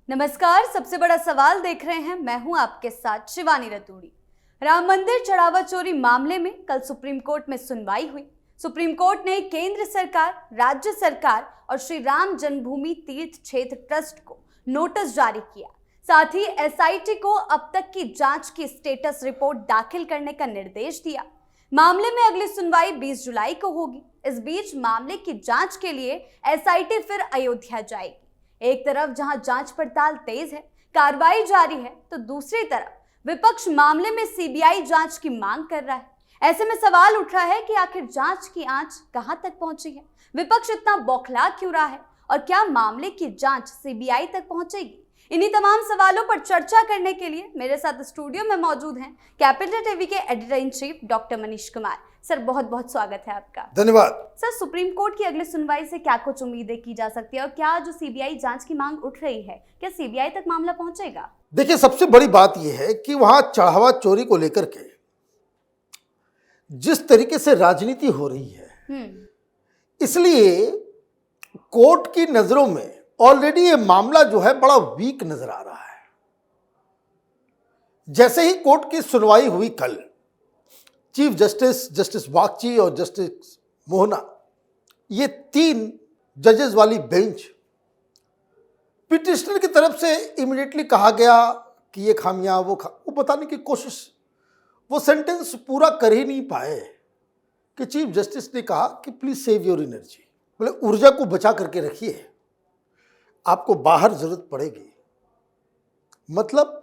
नमस्कार। सबसे बड़ा सवाल देख रहे हैं, मैं हूं आपके साथ शिवानी रतूड़ी। राम मंदिर चढ़ावा चोरी मामले में कल सुप्रीम कोर्ट में सुनवाई हुई। सुप्रीम कोर्ट ने केंद्र सरकार, राज्य सरकार और श्री राम जन्मभूमि तीर्थ क्षेत्र ट्रस्ट को नोटिस जारी किया। साथ ही एसआईटी को अब तक की जांच की स्टेटस रिपोर्ट दाखिल करने का निर्देश दिया। मामले में अगली सुनवाई 20 जुलाई को होगी। इस बीच मामले की जांच के लिए एसआईटी फिर अयोध्या जाएगी। एक तरफ जहां जांच पड़ताल तेज है, कार्रवाई जारी है, तो दूसरी तरफ विपक्ष मामले में सीबीआई जांच की मांग कर रहा है। ऐसे में सवाल उठ रहा है कि आखिर जांच की आंच कहां तक पहुंची है, विपक्ष इतना बौखला क्यों रहा है और क्या मामले की जांच सीबीआई तक पहुंचेगी। इन्हीं तमाम सवालों पर चर्चा करने के लिए मेरे साथ स्टूडियो में मौजूद हैं कैपिटल टीवी के editor in chief doctor Manish Kumar. Sir, बहुत बहुत स्वागत है आपका। धन्यवाद। सर, सुप्रीम कोर्ट की अगली सुनवाई से क्या कुछ उम्मीदें की जा सकती है और क्या जो सीबीआई जांच की मांग उठ रही है, क्या सीबीआई तक मामला पहुंचेगा? देखिए, सबसे बड़ी बात यह है कि वहां चढ़ावा चोरी को लेकर के जिस तरीके से राजनीति हो रही है, इसलिए कोर्ट की नजरों में ऑलरेडी ये मामला जो है बड़ा वीक नजर आ रहा है। जैसे ही कोर्ट की सुनवाई हुई कल, चीफ जस्टिस बागची और जस्टिस मोहना, ये 3 जजेस वाली बेंच, पिटिशनर की तरफ से इमीडिएटली कहा गया कि ये खामियां वो बताने की कोशिश, वो सेंटेंस पूरा कर ही नहीं पाए कि चीफ जस्टिस ने कहा कि प्लीज सेव योर एनर्जी, बोले ऊर्जा को बचा करके रखिए, आपको बाहर जरूरत पड़ेगी। मतलब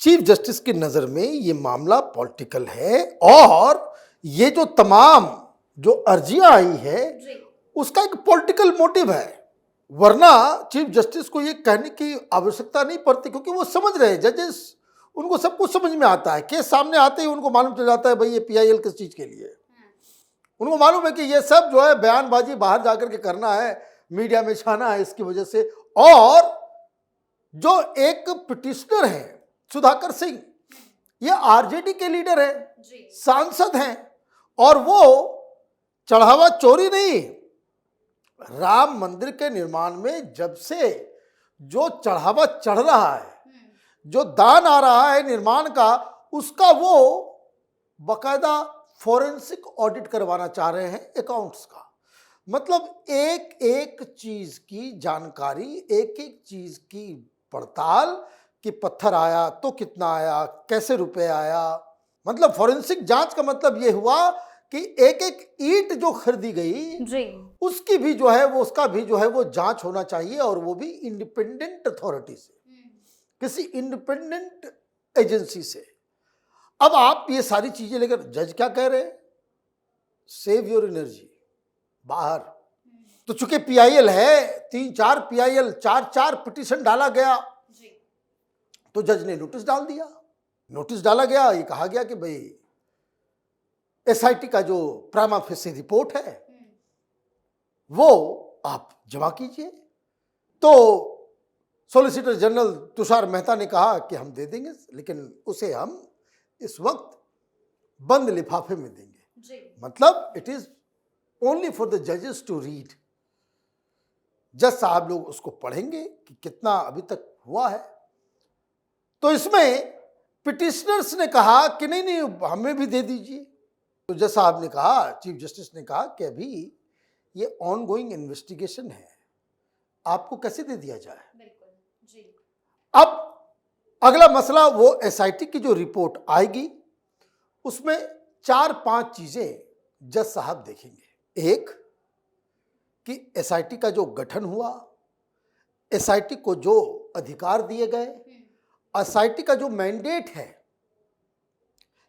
चीफ जस्टिस की नजर में ये मामला पॉलिटिकल है और ये जो तमाम जो अर्जियां आई है उसका एक पॉलिटिकल मोटिव है। वरना चीफ जस्टिस को ये कहने की आवश्यकता नहीं पड़ती, क्योंकि वो समझ रहे हैं, जजेस, उनको सब कुछ समझ में आता है। केस सामने आते ही उनको मालूम चल जाता है भाई ये पीआईएल किस चीज के लिए है। उनको मालूम है कि ये सब जो है बयानबाजी बाहर जाकर के करना है, मीडिया में छाना है इसकी वजह से। और जो एक पिटिशनर है सुधाकर सिंह, ये आरजेडी के लीडर है, सांसद हैं, और वो चढ़ावा चोरी नहीं, राम मंदिर के निर्माण में जब से जो चढ़ावा चढ़ रहा है, जो दान आ रहा है निर्माण का, उसका वो बकायदा फॉरेंसिक ऑडिट करवाना चाह रहे हैं, अकाउंट्स का। मतलब एक एक चीज की जानकारी, एक एक चीज की पड़ताल कि पत्थर आया तो कितना आया, कैसे रुपए आया। मतलब फॉरेंसिक जांच का मतलब यह हुआ कि एक एक ईंट जो खरीदी गई जी, उसकी भी जो है वो, उसका भी जो है वो जांच होना चाहिए, और वो भी इंडिपेंडेंट अथॉरिटी से, किसी इंडिपेंडेंट एजेंसी से। अब आप ये सारी चीजें लेकर, जज क्या कह रहे हैं, सेव योर एनर्जी, बाहर। तो चूंकि पीआईएल है, 3-4 पीआईएल, 4-4 पिटीशन डाला गया, तो जज ने नोटिस डाल दिया। नोटिस डाला गया, ये कहा गया कि भाई एसआईटी का जो प्रामा फेसी रिपोर्ट है वो आप जमा कीजिए। तो सॉलिसिटर जनरल तुषार मेहता ने कहा कि हम दे देंगे, लेकिन उसे हम इस वक्त बंद लिफाफे में देंगे। मतलब it is only for the जजेस टू रीड। जज साहब लोग उसको पढ़ेंगे कि कितना अभी तक हुआ है। तो इसमें पिटिशनर्स ने कहा कि नहीं नहीं हमें भी दे दीजिए। तो जज साहब ने कहा, चीफ जस्टिस ने कहा कि अभी ये ऑनगोइंग इन्वेस्टिगेशन है, आपको कैसे दे दिया जाए। बिल्कुल जी। अब अगला मसला, वो एसआईटी की जो रिपोर्ट आएगी उसमें 4-5 चीजें जज साहब देखेंगे। एक कि एसआईटी का जो गठन हुआ, एसआईटी को जो अधिकार दिए गए, एसआईटी का जो मैंडेट है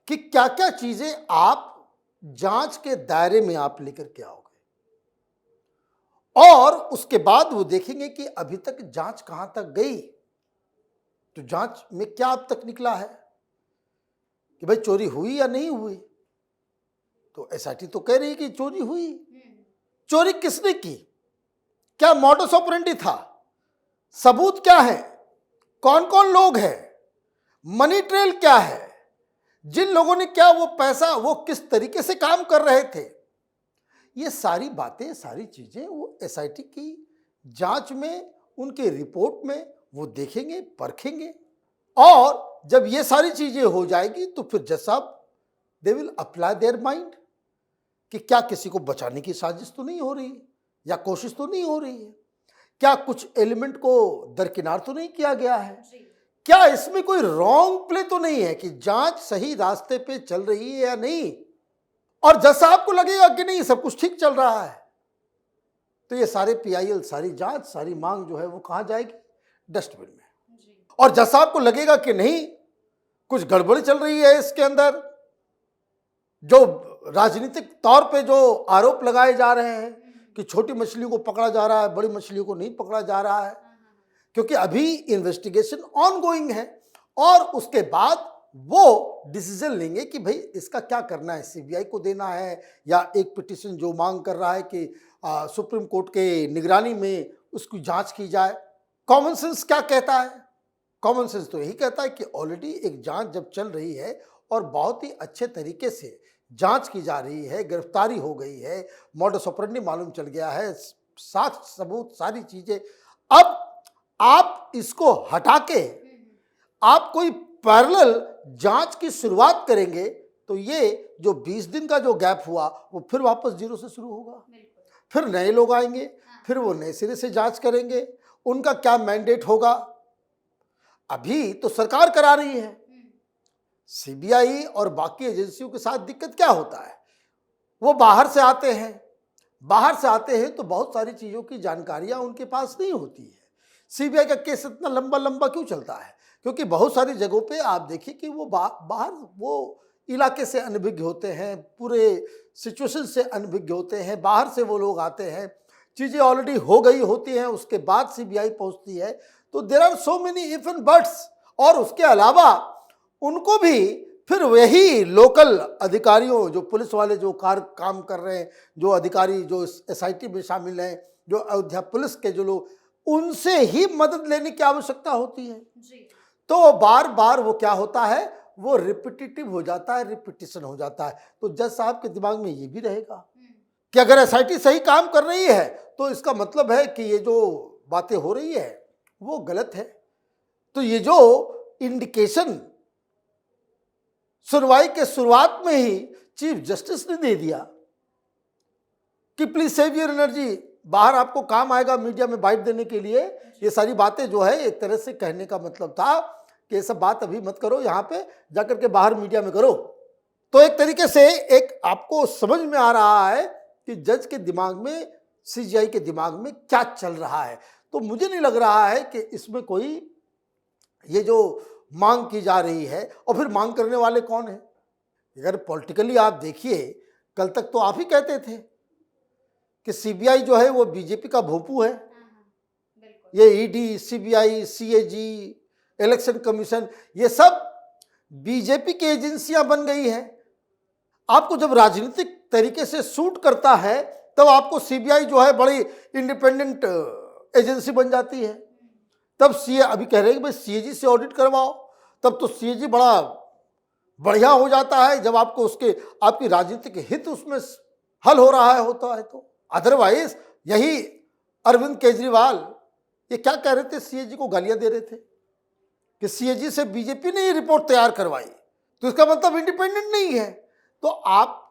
कि क्या क्या चीजें आप जांच के दायरे में आप लेकर के आओगे, और उसके बाद वो देखेंगे कि अभी तक जांच कहां तक गई, तो जांच में क्या अब तक निकला है कि भाई चोरी हुई या नहीं हुई। तो एसआईटी तो कह रही है कि चोरी हुई। चोरी किसने की, क्या मॉडस ऑपरेंडी था, सबूत क्या है, कौन कौन लोग हैं, मनी ट्रेल क्या है, जिन लोगों ने क्या वो पैसा, वो किस तरीके से काम कर रहे थे, ये सारी बातें, सारी चीजें वो एसआईटी की जांच में, उनके रिपोर्ट में वो देखेंगे, परखेंगे, और जब ये सारी चीजें हो जाएगी तो फिर जज साहब they will apply their mind कि क्या किसी को बचाने की साजिश तो नहीं हो रही है, या कोशिश तो नहीं हो रही है, क्या कुछ एलिमेंट को दरकिनार तो नहीं किया गया है, क्या इसमें कोई रॉन्ग प्ले तो नहीं है, कि जांच सही रास्ते पे चल रही है या नहीं। और जज साहब को लगेगा कि नहीं सब कुछ ठीक चल रहा है, तो ये सारे पीआईएल, सारी जांच, सारी मांग जो है वो कहां जाएगी, डस्टबिन में। और जज साहब को लगेगा कि नहीं कुछ गड़बड़ी चल रही है इसके अंदर, जो राजनीतिक तौर पे जो आरोप लगाए जा रहे हैं कि छोटी मछलियों को पकड़ा जा रहा है, बड़ी मछलियों को नहीं पकड़ा जा रहा है, क्योंकि अभी इन्वेस्टिगेशन ऑनगोइंग है, और उसके बाद वो डिसीजन लेंगे कि भाई इसका क्या करना है, सीबीआई को देना है, या एक पिटीशन जो मांग कर रहा है कि सुप्रीम कोर्ट के निगरानी में उसकी जांच की जाए। कॉमन सेंस क्या कहता है? कॉमन सेंस तो यही कहता है कि ऑलरेडी एक जांच जब चल रही है और बहुत ही अच्छे तरीके से जांच की जा रही है, गिरफ्तारी हो गई है, मॉडस ऑपरेंडी मालूम चल गया है, साक्ष्य सबूत सारी चीजें, अब आप इसको हटा के आप कोई पैरेलल जांच की शुरुआत करेंगे तो ये जो 20 दिन का जो गैप हुआ वो फिर वापस जीरो से शुरू होगा, फिर नए लोग आएंगे, फिर वो नए सिरे से जांच करेंगे, उनका क्या मैंडेट होगा। अभी तो सरकार करा रही है, सीबीआई और बाकी एजेंसियों के साथ दिक्कत क्या होता है, वो बाहर से आते हैं, बाहर से आते हैं तो बहुत सारी चीज़ों की जानकारियां उनके पास नहीं होती है। सीबीआई का केस इतना लंबा लंबा क्यों चलता है? क्योंकि बहुत सारी जगहों पे आप देखिए कि वो बाहर वो इलाके से अनभिज्ञ होते हैं, पूरे सिचुएशन से अनभिज्ञ होते हैं, बाहर से वो लोग आते हैं, चीज़ें ऑलरेडी हो गई होती हैं, उसके बाद सीबीआई पहुंचती है, तो there are so many if and buts. और उसके अलावा उनको भी फिर वही लोकल अधिकारियों, जो पुलिस वाले जो काम कर रहे हैं, जो अधिकारी जो एसआईटी में शामिल हैं, जो अयोध्या पुलिस के जो लोग, उनसे ही मदद लेने की आवश्यकता होती है जी। तो बार बार वो क्या होता है, वो रिपीटिटिव हो जाता है, रिपीटिशन हो जाता है। तो जज साहब के दिमाग में ये भी रहेगा कि अगर एसआईटी सही काम कर रही है तो इसका मतलब है कि ये जो बातें हो रही है वो गलत है। तो ये जो इंडिकेशन सुनवाई के शुरुआत में ही चीफ जस्टिस ने दे दिया कि प्लीज सेव योर एनर्जी, बाहर आपको काम आएगा मीडिया में बाइट देने के लिए, ये सारी बातें जो है एक तरह से कहने का मतलब था कि ये सब बात अभी मत करो, यहाँ पे जाकर के बाहर मीडिया में करो। तो एक तरीके से एक आपको समझ में आ रहा है कि जज के दिमाग में, सीजीआई के दिमाग में क्या चल रहा है। तो मुझे नहीं लग रहा है कि इसमें कोई ये जो मांग की जा रही है, और फिर मांग करने वाले कौन है? अगर पॉलिटिकली आप देखिए, कल तक तो आप ही कहते थे कि सीबीआई जो है वो बीजेपी का भोंपू है, ये ED, CBI, CAG, election commission, ये सब बीजेपी की एजेंसियां बन गई हैं। आपको जब राजनीतिक तरीके से सूट करता है तब आपको सीबीआई जो है बड़ी इंडिपेंडेंट एजेंसी बन जाती है। तब सीए अभी कह रहे हैं कि भाई सीएजी से ऑडिट करवाओ, तब तो सीएजी बड़ा बढ़िया हो जाता है जब आपको उसके आपकी राजनीतिक हित उसमें हल हो रहा है होता है। तो अदरवाइज यही अरविंद केजरीवाल ये क्या कह रहे थे, सीएजी को गालियां दे रहे थे कि सीएजी से बीजेपी ने ये रिपोर्ट तैयार करवाई, तो इसका मतलब इंडिपेंडेंट नहीं है। तो आप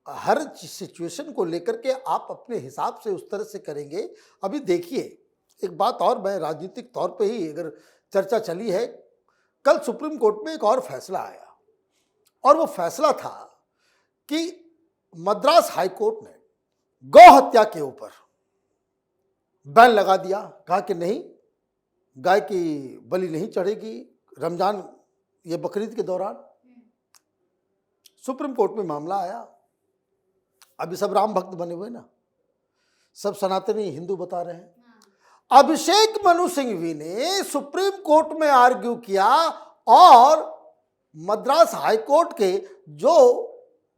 हर सिचुएशन को लेकर के आप अपने हिसाब से उस तरह से करेंगे। अभी देखिए एक बात और, मैं राजनीतिक तौर पे ही अगर चर्चा चली है, कल सुप्रीम कोर्ट में एक और फैसला आया, और वो फैसला था कि मद्रास हाई कोर्ट ने गौ हत्या के ऊपर बैन लगा दिया। कहा कि नहीं, गाय की बलि नहीं चढ़ेगी रमजान ये बकरीद के दौरान। सुप्रीम कोर्ट में मामला आया। अभी सब राम भक्त बने हुए ना, सब सनातनी हिंदू बता रहे हैं। अभिषेक मनु सिंघवी ने सुप्रीम कोर्ट में आर्ग्यू किया और मद्रास हाई कोर्ट के जो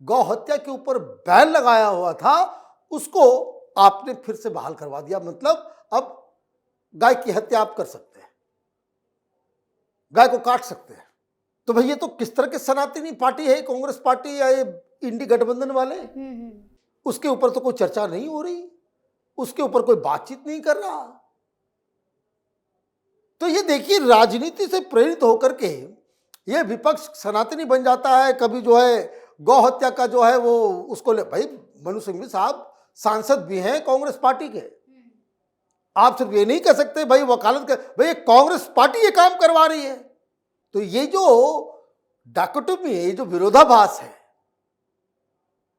गौ हत्या के ऊपर बैन लगाया हुआ था उसको आपने फिर से बहाल करवा दिया। मतलब अब गाय की हत्या आप कर सकते हैं, गाय को काट सकते हैं। तो भैया तो किस तरह के सनातनी पार्टी है, कांग्रेस पार्टी या ये इंडी गठबंधन वाले, उसके ऊपर तो कोई चर्चा नहीं हो रही, उसके ऊपर कोई बातचीत नहीं कर रहा। तो ये देखिए, राजनीति से प्रेरित होकर के ये विपक्ष सनातनी बन जाता है। कभी जो है गौ हत्या का जो है वो उसको ले, भाई मनु सिंघवी साहब सांसद भी हैं कांग्रेस पार्टी के। आप सिर्फ ये नहीं कह सकते भाई वकालत कर, भाई ये कांग्रेस पार्टी ये काम करवा रही है। तो ये जो डाकोटोमी है, ये जो विरोधाभास है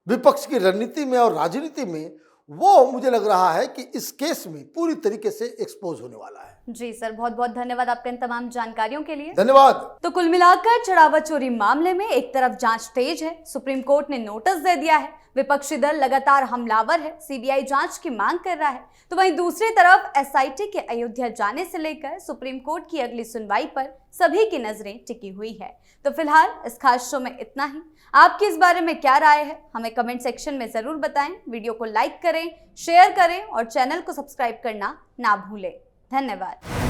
विपक्ष की रणनीति में और राजनीति में, वो मुझे लग रहा है कि इस केस में पूरी तरीके से एक्सपोज होने वाला है। जी सर, बहुत बहुत धन्यवाद आपके इन तमाम जानकारियों के लिए। धन्यवाद। तो कुल मिलाकर चढ़ावा चोरी मामले में एक तरफ जांच तेज है, सुप्रीम कोर्ट ने नोटिस दे दिया है, विपक्षी दल लगातार हमलावर है, सीबीआई जांच की मांग कर रहा है, तो वहीं दूसरी तरफ एसआईटी के अयोध्या जाने से लेकर सुप्रीम कोर्ट की अगली सुनवाई पर सभी की नजरें टिकी हुई है। तो फिलहाल इस खास शो में इतना ही। आपकी इस बारे में क्या राय है, हमें कमेंट सेक्शन में जरूर बताएं। वीडियो को लाइक करें, शेयर करें और चैनल को सब्सक्राइब करना ना भूलें। धन्यवाद।